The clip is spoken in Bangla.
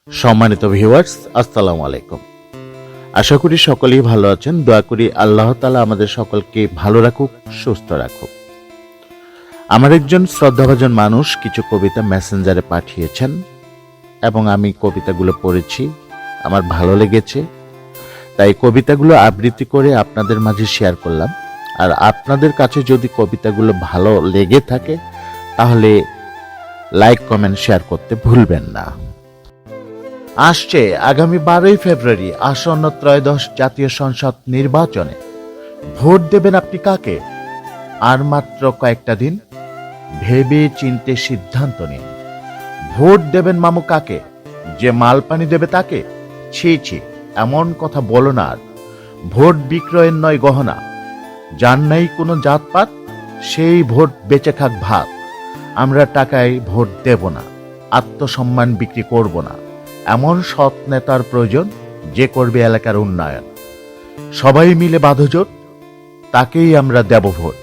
সম্মানিত ভিউয়ার্স, আসসালামু আলাইকুম। আশা করি সকলেই ভালো আছেন। দোয়া করি আল্লাহ তাআলা আমাদের সকলকে ভালো রাখুক, সুস্থ রাখুক। আমার একজন শ্রদ্ধাভাজন মানুষ কিছু কবিতা মেসেঞ্জারে পাঠিয়েছেন এবং আমি কবিতাগুলো পড়েছি, আমার ভালো লেগেছে, তাই কবিতাগুলো আবৃত্তি করে আপনাদের মাঝে শেয়ার করলাম। আর আপনাদের কাছে যদি কবিতাগুলো ভালো লেগে থাকে তাহলে লাইক, কমেন্ট, শেয়ার করতে ভুলবেন না। আসছে আগামী 12ই ফেব্রুয়ারি আসন্ন ত্রয়োদশ জাতীয় সংসদ নির্বাচনে ভোট দেবেন আপনি কাকে? আর মাত্র কয়েকটা দিন, ভেবে চিন্তে সিদ্ধান্ত নিন। ভোট দেবেন মামু কাকে? যে মাল পানি দেবে তাকে? ছি ছি, এমন কথা বলো না আর। ভোট বিক্রয়ের নয় গহনা, যার নাই কোনো জাতপাত, সেই ভোট বেঁচে খাক ভাত। আমরা টাকায় ভোট দেব না, আত্মসম্মান বিক্রি করব না। এমন সৎ নেতার প্রয়োজন যে করবে এলাকার উন্নয়ন। সবাই মিলে বাঁধো জোট, তাকেই আমরা দেব ভোট।